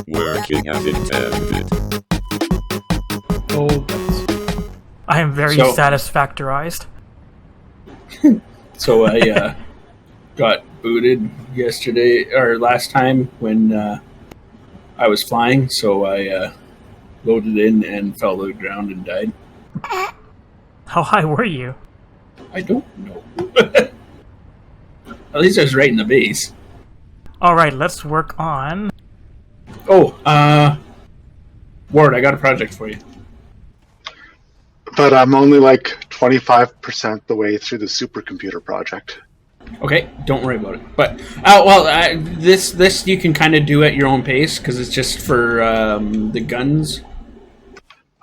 Working as intended. Oh, goodness. I am very satisfactorized. So I got booted yesterday, or last time when I was flying, so I loaded in and fell to the ground and died. How high were you? I don't know. At least I was right in the base. Alright, let's work on... Oh, Ward, I got a project for you. But I'm only like 25% the way through the supercomputer project. Okay, don't worry about it. But this you can kind of do at your own pace because it's just for the guns.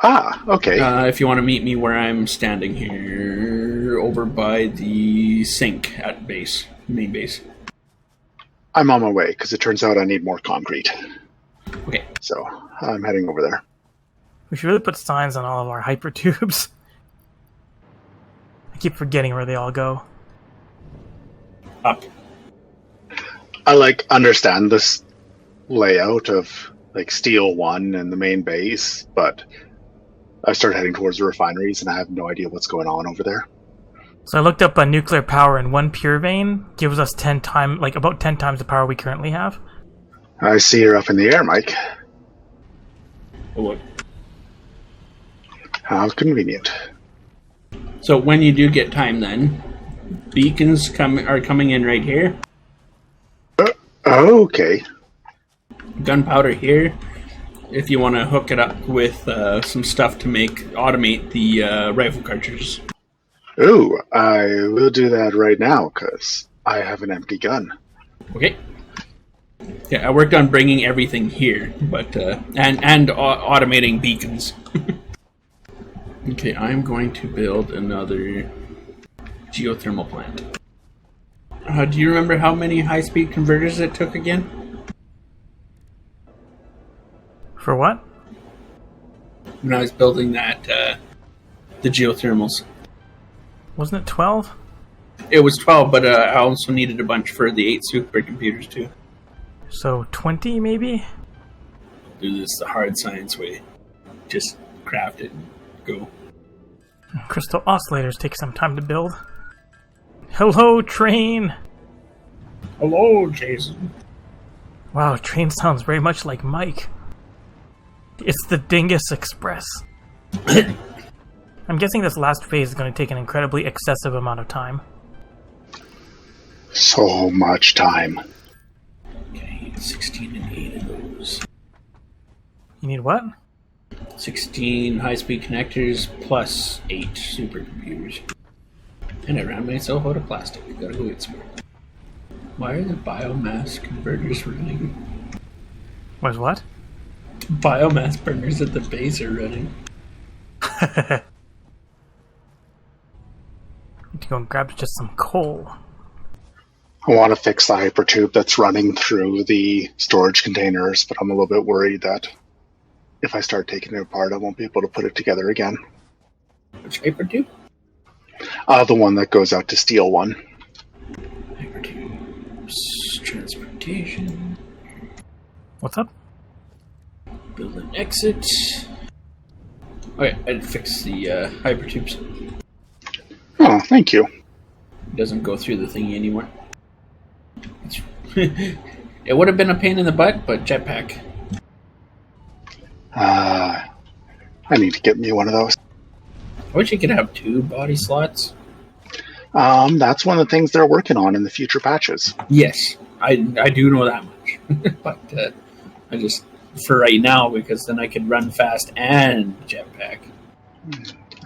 Ah, okay. If you want to meet me where I'm standing here, over by the sink at base, main base. I'm on my way because it turns out I need more concrete. Okay. So I'm heading over there. We should really put signs on all of our hypertubes. I keep forgetting where they all go. Up. I understand this layout of steel 1 and the main base, but I started heading towards the refineries and I have no idea what's going on over there. So I looked up nuclear power, and one pure vein gives us about 10 times the power we currently have. I see you're up in the air, Mike. Oh, look. How convenient. So when you do get time, then beacons are coming in right here. Okay. Gunpowder here. If you want to hook it up with some stuff to automate the rifle cartridges. Ooh, I will do that right now because I have an empty gun. Okay. Yeah, I worked on bringing everything here, but and automating beacons. Okay, I'm going to build another geothermal plant. Do you remember how many high-speed converters it took again? For what? When I was building that, the geothermals. Wasn't it 12? It was 12, but I also needed a bunch for the 8 supercomputers too. So 20, maybe? Do this the hard science way. Just craft it and go. Crystal oscillators take some time to build. Hello, train! Hello, Jason. Wow, train sounds very much like Mike. It's the Dingus Express. I'm guessing this last phase is going to take an incredibly excessive amount of time. So much time. Okay, 16 and 8 of those. You need what? 16 high-speed connectors plus 8 supercomputers. And I ran myself out of plastic. Gotta go get some more. Why are the biomass converters running? Was what? Biomass burners at the base are running. Need to go and grab just some coal. I want to fix the hypertube that's running through the storage containers, but I'm a little bit worried that if I start taking it apart, I won't be able to put it together again. Which hypertube? The one that goes out to steel 1. Hypertubes, transportation. What's up? Build an exit. Okay, I'd fix the hypertubes. Oh, thank you. It doesn't go through the thingy anymore. It would have been a pain in the butt, but jetpack. I need to get me one of those. I wish you could have 2 body slots. That's one of the things they're working on in the future patches. Yes, I do know that much. But I just, for right now, because then I could run fast and jetpack.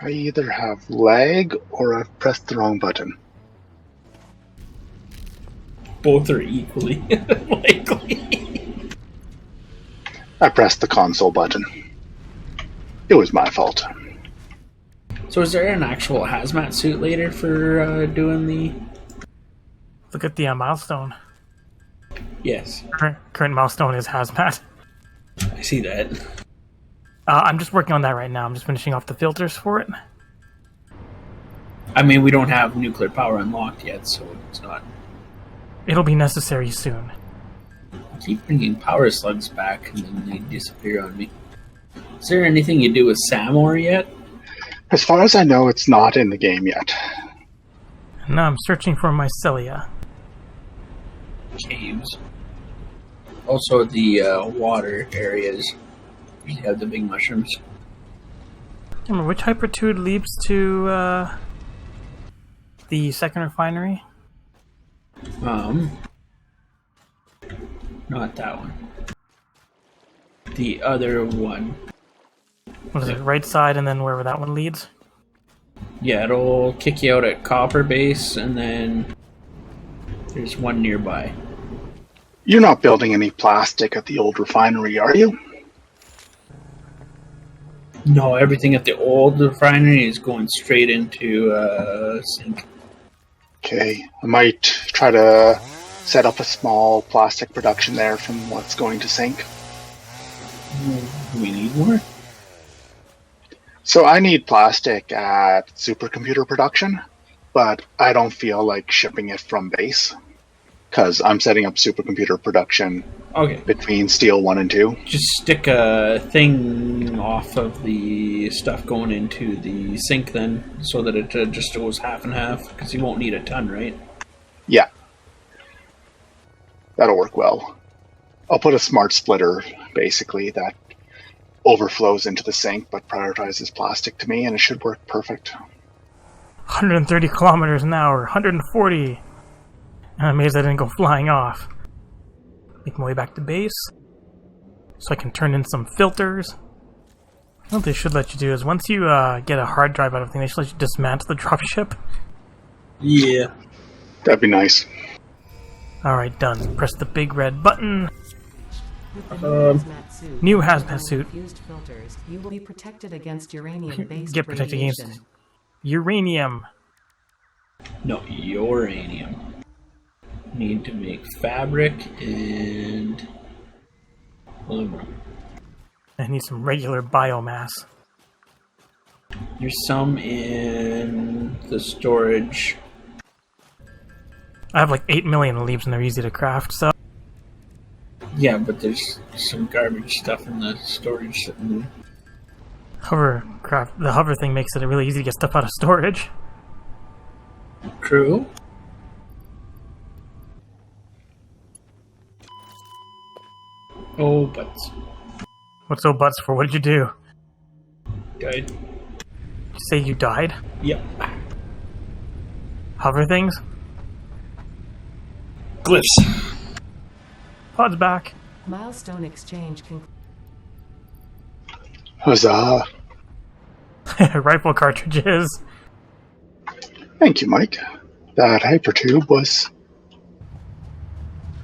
I either have lag or I've pressed the wrong button. Both are equally likely. I pressed the console button. It was my fault. So is there an actual hazmat suit later for doing the... Look at the milestone. Yes. Current milestone is hazmat. I see that. I'm just working on that right now. I'm just finishing off the filters for it. I mean, we don't have nuclear power unlocked yet, so it's not... It'll be necessary soon. I keep bringing power slugs back and then they disappear on me. Is there anything you do with Samor yet? As far as I know, it's not in the game yet. Now I'm searching for mycelia. Caves. Also, the water areas usually have the big mushrooms. Remember, which hypertube leads to the second refinery? Not that one. The other one. What is it, right side and then wherever that one leads? Yeah, it'll kick you out at Copper Base, and then there's one nearby. You're not building any plastic at the old refinery, are you? No, everything at the old refinery is going straight into sink. Okay, I might try to set up a small plastic production there from what's going to sink. Do we need more? So I need plastic at supercomputer production, but I don't feel like shipping it from base because I'm setting up supercomputer production Okay. between Steel 1 and 2. Just stick a thing off of the stuff going into the sink then, so that it just goes half and half, because you won't need a ton, right? Yeah. That'll work well. I'll put a smart splitter, basically, that overflows into the sink but prioritizes plastic to me, and it should work perfect. 130 kilometers an hour, 140. I'm amazed I didn't go flying off. Make my way back to base, so I can turn in some filters. What they should let you do is once you get a hard drive out of everything, they should let you dismantle the dropship. Yeah. That'd be nice. Alright, done. Press the big red button. With the new hazmat suit, New hazmat suit. Infused filters, you will be protected against uranium-based Get protected radiation. against uranium. No, uranium. Need to make fabric and aluminum. I need some regular biomass. There's some in the storage. I have like 8 million leaves and they're easy to craft, so... Yeah, but there's some garbage stuff in the storage sitting there. Hovercraft, the hover thing makes it really easy to get stuff out of storage. True. Oh, but What's so butts for? What did you do? died. Did you say you died? Yep. Hover things? Glyphs. Pod's back. Milestone exchange Huzzah. Rifle cartridges. Thank you, Mike. That hypertube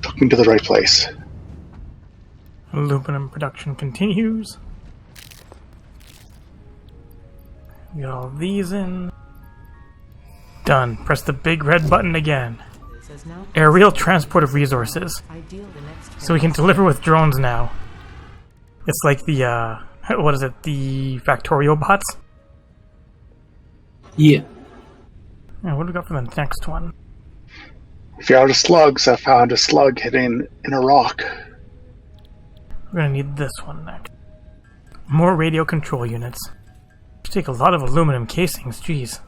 took me to the right place. Aluminum production continues. Get all these in. Done. Press the big red button again. says now Aerial transport of resources. ideal the next So we can deliver with drones now. It's like the, what is it? The Factorio bots? Yeah. Yeah, what do we got for the next one? If you're out of slugs, I found a slug hidden in a rock. We're gonna need this one next. More radio control units. Take a lot of aluminum casings, jeez.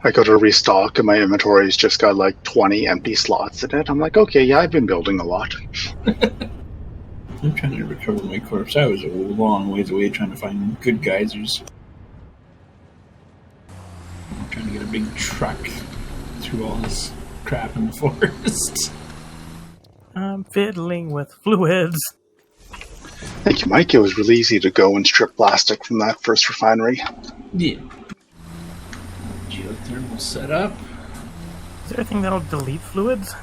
I go to restock and my inventory's just got like 20 empty slots in it. I'm like, okay, yeah, I've been building a lot. I'm trying to recover my corpse. I was a long ways away trying to find good geysers. I'm trying to get a big truck through all this crap in the forest. I'm fiddling with fluids. Thank you, Mike. It was really easy to go and strip plastic from that first refinery. Yeah. Geothermal setup. Is there anything that'll delete fluids?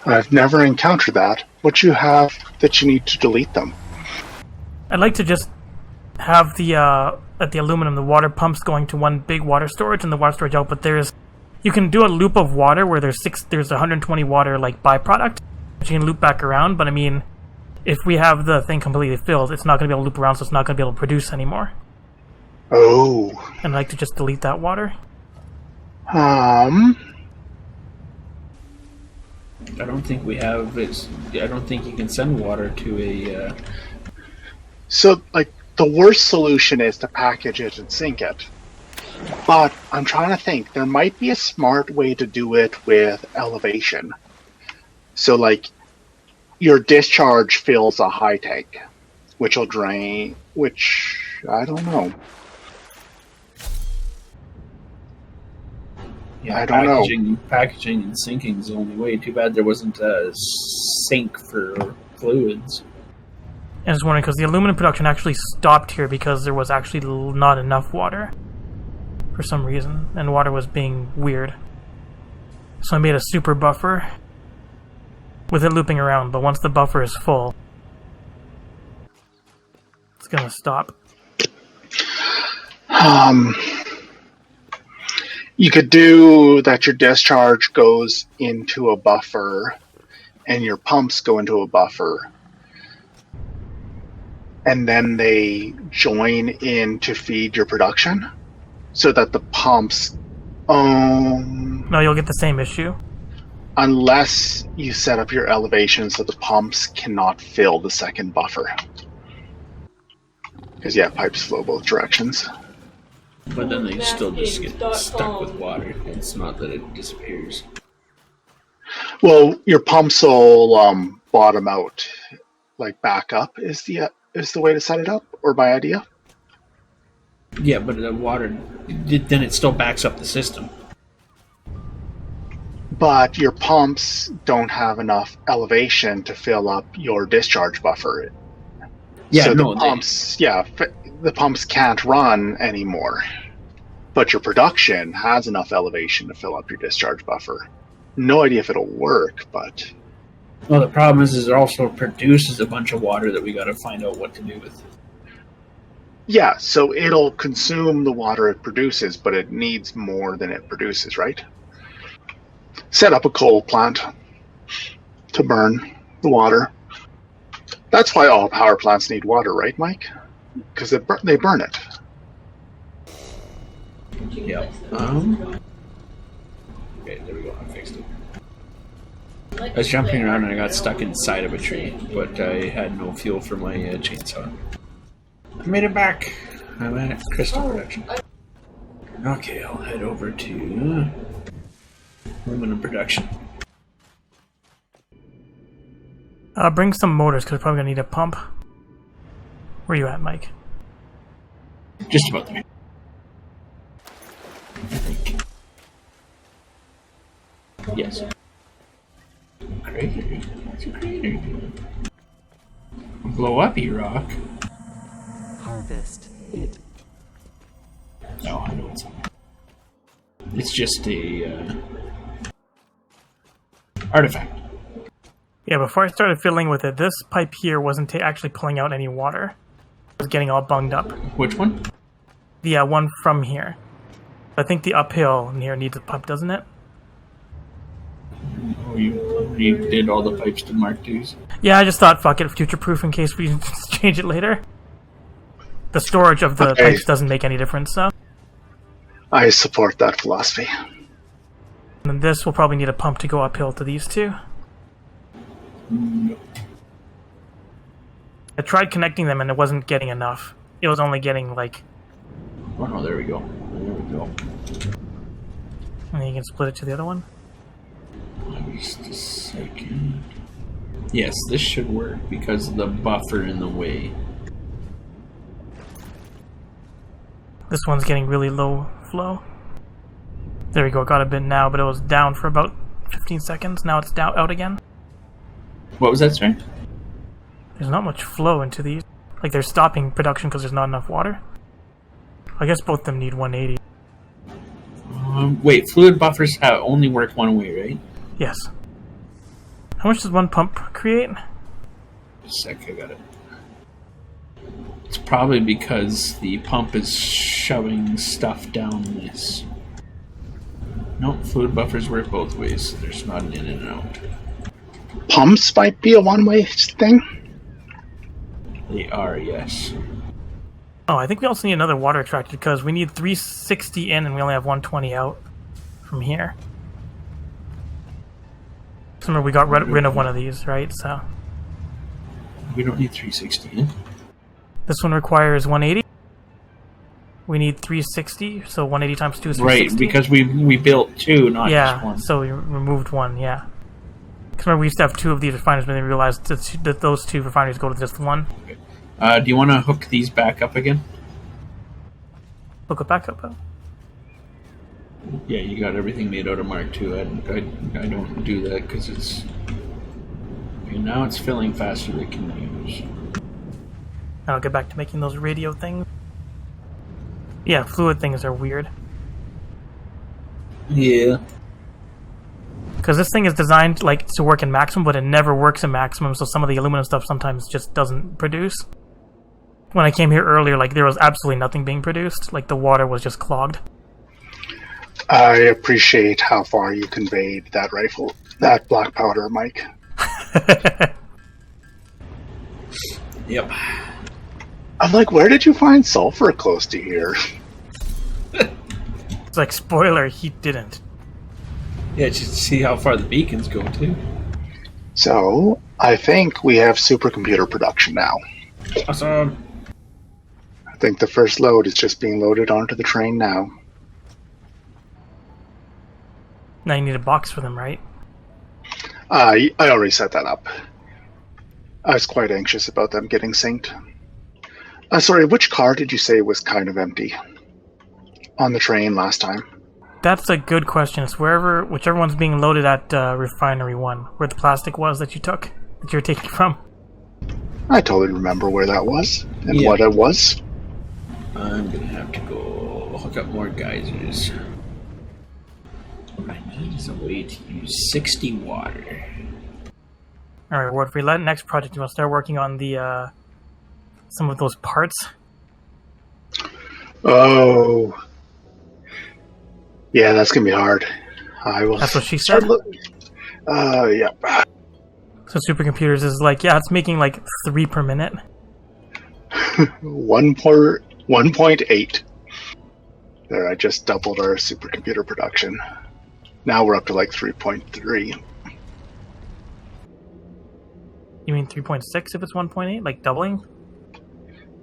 I've never encountered that. What you have that you need to delete them? I'd like to just have the at the aluminum, the water pumps going to one big water storage and the water storage out, but you can do a loop of water where there's 120 water like byproduct, which you can loop back around, but I mean, if we have the thing completely filled, it's not going to be able to loop around, so it's not going to be able to produce anymore. Oh. And I'd like to just delete that water. I don't think we have. I don't think you can send water to a. So, like, the worst solution is to package it and sink it. But I'm trying to think. There might be a smart way to do it with elevation. So, like, your discharge fills a high tank, which will drain. Which I don't know. Yeah, I don't know. Packaging and sinking is the only way. Too bad there wasn't a sink for fluids. I was wondering because the aluminum production actually stopped here because there was actually not enough water for some reason, and water was being weird. So I made a super buffer with it looping around, but once the buffer is full, it's gonna stop. You could do that your discharge goes into a buffer and your pumps go into a buffer. And then they join in to feed your production so that the pumps... No, you'll get the same issue. Unless you set up your elevation so the pumps cannot fill the second buffer. Because, yeah, pipes flow both directions. But then they still just get stuck with water. It's not that it disappears. Well, your pumps will bottom out. Like, back up is the way to set it up, or by idea? Yeah, but the water, then it still backs up the system. But your pumps don't have enough elevation to fill up your discharge buffer. Yeah, so no, the pumps can't run anymore. But your production has enough elevation to fill up your discharge buffer. No idea if it'll work, but... Well, the problem is it also produces a bunch of water that we got to find out what to do with. Yeah, so it'll consume the water it produces, but it needs more than it produces, right? Set up a coal plant to burn the water. That's why all power plants need water, right, Mike? Because they burn it. Yeah. Okay, there we go. I fixed it. I was jumping around and I got stuck inside of a tree, but I had no fuel for my chainsaw. I made it back. I'm at Crystal Production. Okay, I'll head over to aluminum production. Bring some motors, because we're probably going to need a pump. Where are you at, Mike? Just about there. I think. Yes. Crater. What's a crater doing? Blow up, rock. Harvest it. No, I know it's not. It's just a artifact. Yeah, before I started fiddling with it, this pipe here wasn't actually pulling out any water. It was getting all bunged up. Which one? The one from here. I think the uphill in here needs a pump, doesn't it? Oh, you did all the pipes to Mark IIs? Yeah, I just thought, fuck it, future-proof in case we change it later. The storage of the pipes doesn't make any difference, so. I support that philosophy. And then this will probably need a pump to go uphill to these two. No. I tried connecting them and it wasn't getting enough. It was only getting like... Oh no, there we go. There we go. And then you can split it to the other one. Just a second. Yes, this should work because of the buffer in the way. This one's getting really low flow. There we go, got a bit now, but it was down for about 15 seconds. Now it's down out again. What was that, sorry? There's not much flow into these. Like they're stopping production because there's not enough water. I guess both of them need 180. Wait, fluid buffers only work one way, right? Yes. How much does one pump create? A sec, I got it. It's probably because the pump is shoving stuff down this. Nope, fluid buffers work both ways, so there's not an in and out. Pumps might be a one-way thing? They are, yes. Oh, I think we also need another water extractor because we need 360 in and we only have 120 out from here. Remember, we got rid of one of these, right? So We don't need 360. this one requires 180. We need 360, so 180 times 2 is 360. Right, because we built two, not just one. so we removed one, yeah. Because remember, we used to have two of these refineries, but then we realized that those two refineries go to just one. Do you want to hook these back up again? Look it back up, though. Yeah, you got everything made out of Mark II. I don't do that because it's... Okay, now it's filling faster than it can use. I'll get back to making those radio things. Yeah, fluid things are weird. Yeah. Because this thing is designed like to work in maximum, but it never works in maximum, so some of the aluminum stuff sometimes just doesn't produce. When I came here earlier, like there was absolutely nothing being produced. Like the water was just clogged. I appreciate how far you conveyed that black powder, Mike. Yep. I'm like, where did you find sulfur close to here? It's like, spoiler, he didn't. Yeah, just see how far the beacons go, too. So, I think we have supercomputer production now. Awesome. I think the first load is just being loaded onto the train now. Now you need a box for them, right? I already set that up. I was quite anxious about them getting synced. Sorry, which car did you say was kind of empty on the train last time? That's a good question. It's whichever one's being loaded at Refinery 1, where the plastic was that you took, that you were taking from. I totally remember where that was and Yeah. what it was. I'm gonna have to go hook up more geysers. What I need is a way to use 60 water. Alright, what if we let next project, you want to start working on the some of those parts? Oh. Yeah, that's gonna be hard. I will. That's what she said? Yeah. So supercomputers is like, yeah, it's making like 3 per minute. 1.8. There, I just doubled our supercomputer production. Now we're up to like 3.3. You mean 3.6 if it's 1.8? Like doubling?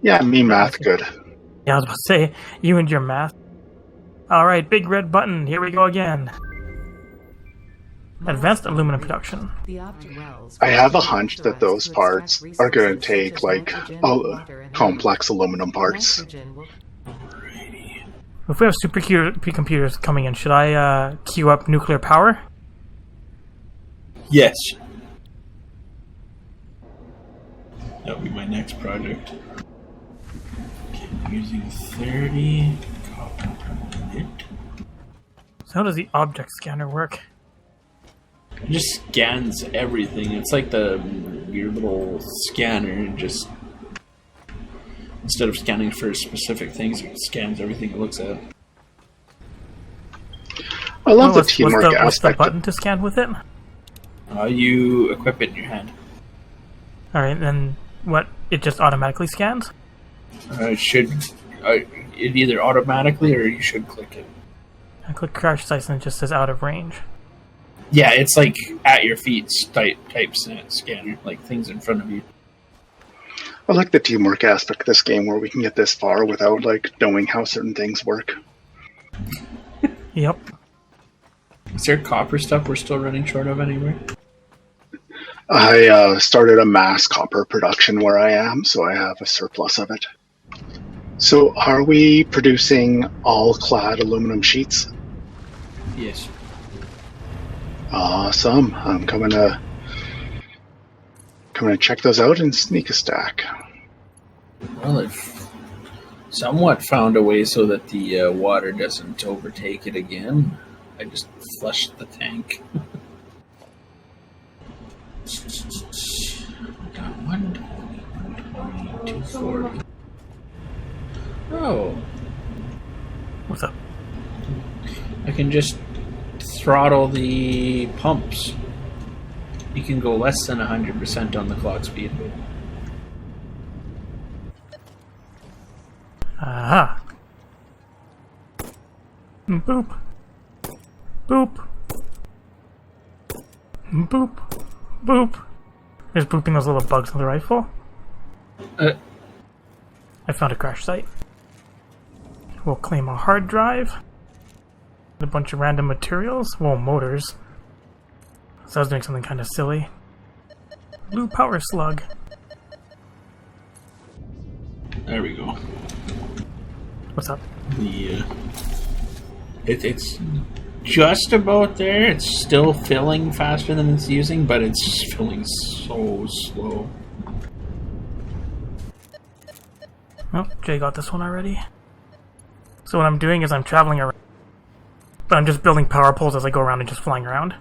Yeah, me math good. Yeah, I was about to say, you and your math. Alright, big red button, here we go again. Advanced aluminum production. The object wells I have a hunch that those parts are going to take like complex aluminum parts. If we have supercomputers coming in, should I queue up nuclear power? Yes. That'll be my next project. Okay, I'm using 30 copper per minute. So how does the object scanner work? It just scans everything. It's like your little scanner. It just, instead of scanning for specific things, it scans everything it looks at. I love the what's teamwork what's the aspect. button to scan with it? You equip it in your hand. Alright, then what? It just automatically scans? It either automatically or you should click it. I click crash sites and it just says out of range. Yeah, it's like at your feet type scanner, like things in front of you. I like the teamwork aspect of this game where we can get this far without like knowing how certain things work. Yep. Is there copper stuff we're still running short of anywhere? I started a mass copper production where I am, so I have a surplus of it. So are we producing all clad aluminum sheets? Yes. Awesome. I'm coming to check those out and sneak a stack. Well, I've somewhat found a way so that the water doesn't overtake it again. I just flushed the tank. Got 120, 240. Oh, What's up? I can just throttle the pumps. You can go less than 100% on the clock speed. Aha. Boop. Boop. Boop. Boop. There's booping those little bugs on the rifle. I found a crash site. We'll claim a hard drive. A bunch of random materials. Well, motors. So I was doing something kind of silly. Blue power slug. There we go. What's up? It's just about there. It's still filling faster than it's using, but it's filling so slow. Oh, Jay got this one already. So what I'm doing is I'm traveling around. But I'm just building power poles as I go around and just flying around.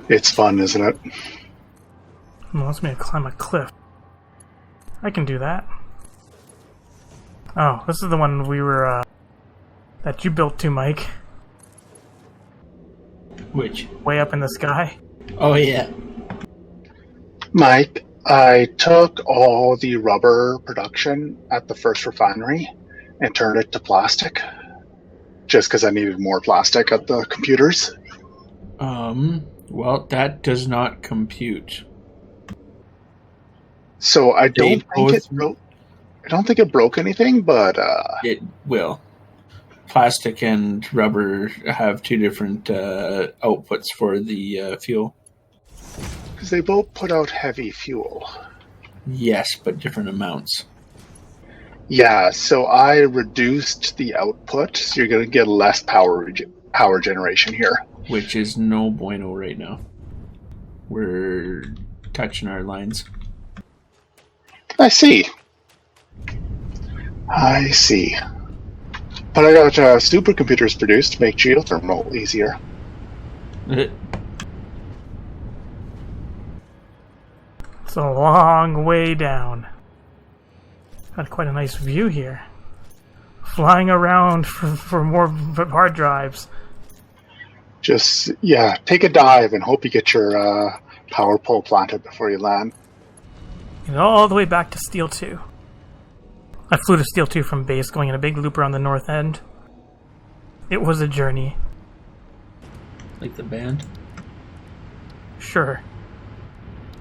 It's fun, isn't it? It wants me to climb a cliff. I can do that. Oh, this is the one we were, that you built to, Mike. Which? Way up in the sky. Oh, yeah. Mike, I took all the rubber production at the first refinery and turned it to plastic. Just because I needed more plastic at the computers. Well, that does not compute. So I don't think it broke. I don't think it broke anything, but it will. Plastic and rubber have two different outputs for the fuel. Because they both put out heavy fuel. Yes, but different amounts. Yeah, so I reduced the output, so you're going to get less power generation here. Which is no bueno right now. We're touching our lines. I see. But I got supercomputers produced to make geothermal easier. It's a long way down. Got quite a nice view here. Flying around for more hard drives. Just, take a dive and hope you get your power pole planted before you land. And all the way back to Steel 2. I flew to Steel 2 from base, going in a big loop around the north end. It was a journey. Like the band? Sure.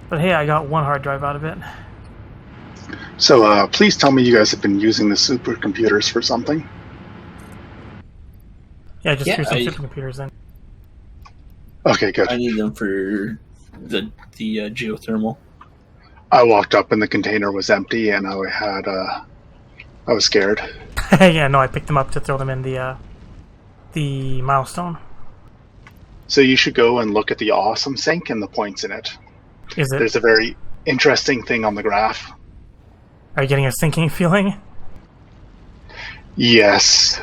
But hey, I got one hard drive out of it. So please tell me you guys have been using the supercomputers for something. Yeah, I just threw some supercomputers in. Okay, good. I need them for the geothermal. I walked up and the container was empty, and I was scared. Yeah, no, I picked them up to throw them in the milestone. So you should go and look at the awesome sink and the points in it. Is it? There's a very interesting thing on the graph. Are you getting a sinking feeling? Yes.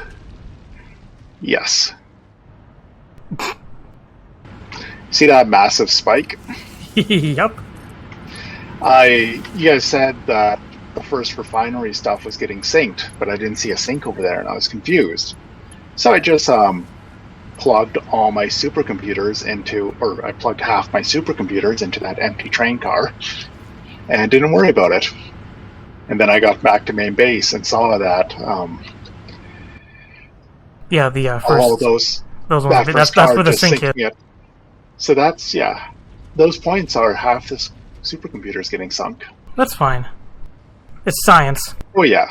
See that massive spike? Yep. You guys said that the first refinery stuff was getting synced, but I didn't see a sink over there, and I was confused. So I just plugged all my supercomputers I plugged half my supercomputers into that empty train car, and didn't worry about it. And then I got back to main base and saw that. Yeah, the first. All those ones. That That's car where the just sink sinking is. it. So that's those points are half the supercomputers getting sunk. That's fine. It's science. Oh yeah,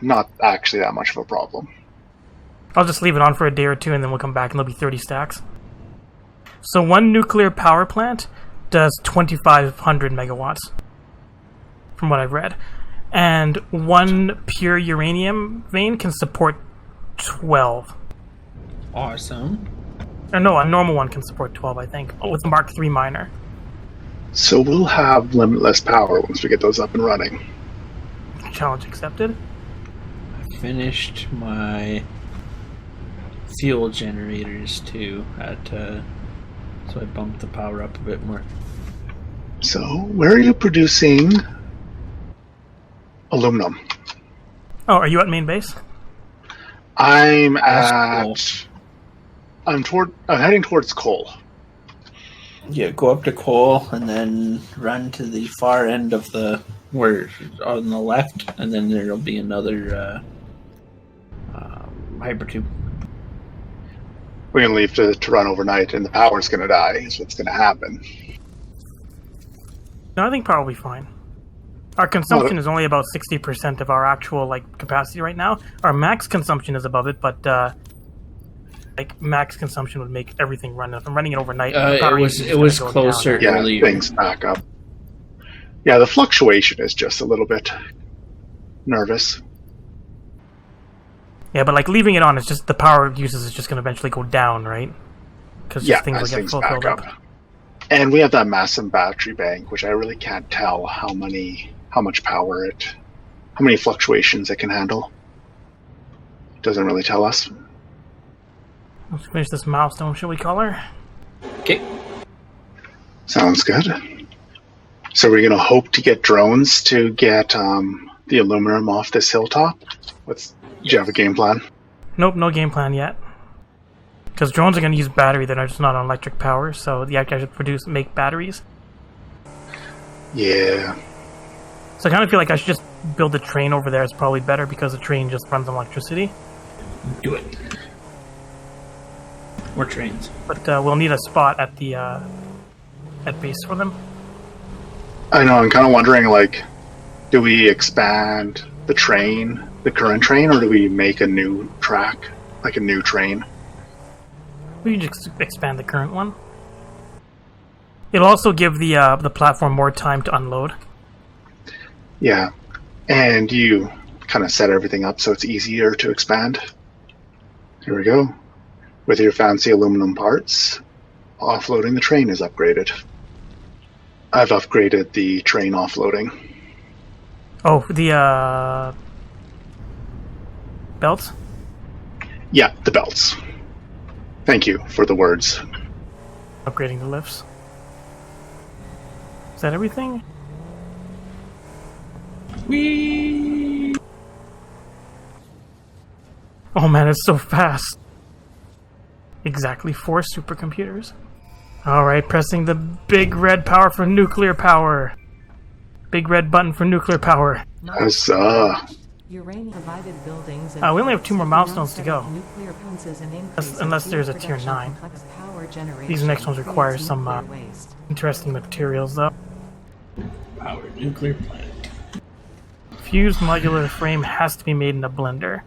not actually that much of a problem. I'll just leave it on for a day or two, and then we'll come back, and there'll be 30 stacks. So one nuclear power plant does 2,500 megawatts, from what I've read, and one pure uranium vein can support 12. Awesome. Or no, a normal one can support 12, I think. Oh, with a Mark III miner. So we'll have limitless power once we get those up and running. Challenge accepted. I finished my fuel generators too so I bumped the power up a bit more. So where are you producing aluminum? Oh, are you at main base? I'm That's cool. I'm heading towards coal. Yeah, go up to coal and then run to the far end of where on the left, and then there'll be another hypertube. we're going to leave to run overnight and the power's going to die is what's going to happen. No, I think power will be fine. Our consumption is only about 60% of our actual capacity right now. Our max consumption is above it, but max consumption would make everything run. If I'm running it overnight, it was closer Yeah, earlier. things back up. Yeah, the fluctuation is just a little bit nervous. Yeah, but leaving it on, it's just the power usage is just going to eventually go down, right? Because things will get full filled up. And we have that massive battery bank, which I really can't tell how much power how many fluctuations it can handle. It doesn't really tell us. Let's finish this milestone, shall we call her? Okay. Sounds good. So we're going to hope to get drones to get the aluminum off this hilltop? Do you have a game plan? Nope, no game plan yet. Because drones are going to use battery that are just not on electric power, so the guy should make batteries. Yeah. So I kind of feel like I should just build a train over there. It's probably better because the train just runs on electricity. Do it. Or trains. But we'll need a spot at the at base for them. I know, I'm kind of wondering, do we expand the current train, or do we make a new track, a new train? We can just expand the current one. It'll also give the platform more time to unload. Yeah, and you kind of set everything up so it's easier to expand. Here we go. With your fancy aluminum parts, offloading the train is upgraded. I've upgraded the train offloading. Oh, the belts? Yeah, the belts. Thank you for the words. Upgrading the lifts. Is that everything? Whee! Oh man, it's so fast. Exactly 4 supercomputers. Alright, pressing the big red power for nuclear power. Big red button for nuclear power. Huzzah. Uranium provided buildings We only have 2 more milestones to go. nuclear pulses and increase Unless in there's a fuel tier 9. production of power generation These next ones require from some nuclear waste. interesting materials though. Powered nuclear plant. Fused modular frame has to be made in a blender.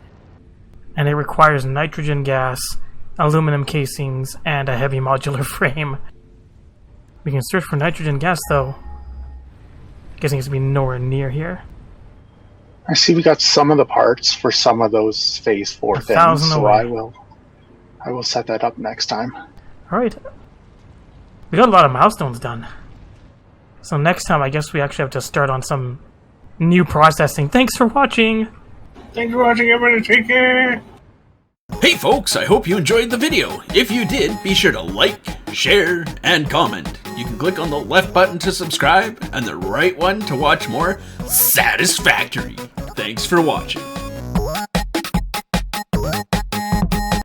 And it requires nitrogen gas, aluminum casings, and a heavy modular frame. We can search for nitrogen gas though. Guessing it's to be nowhere near here. I see we got some of the parts for some of those phase 4 things, 1,000 so away. I will set that up next time. Alright. We got a lot of milestones done. So next time I guess we actually have to start on some new processing. Thanks for watching! Thanks for watching, everybody. Take care! Hey folks, I hope you enjoyed the video. If you did, be sure to like, share, and comment. You can click on the left button to subscribe and the right one to watch more Satisfactory. Thanks for watching.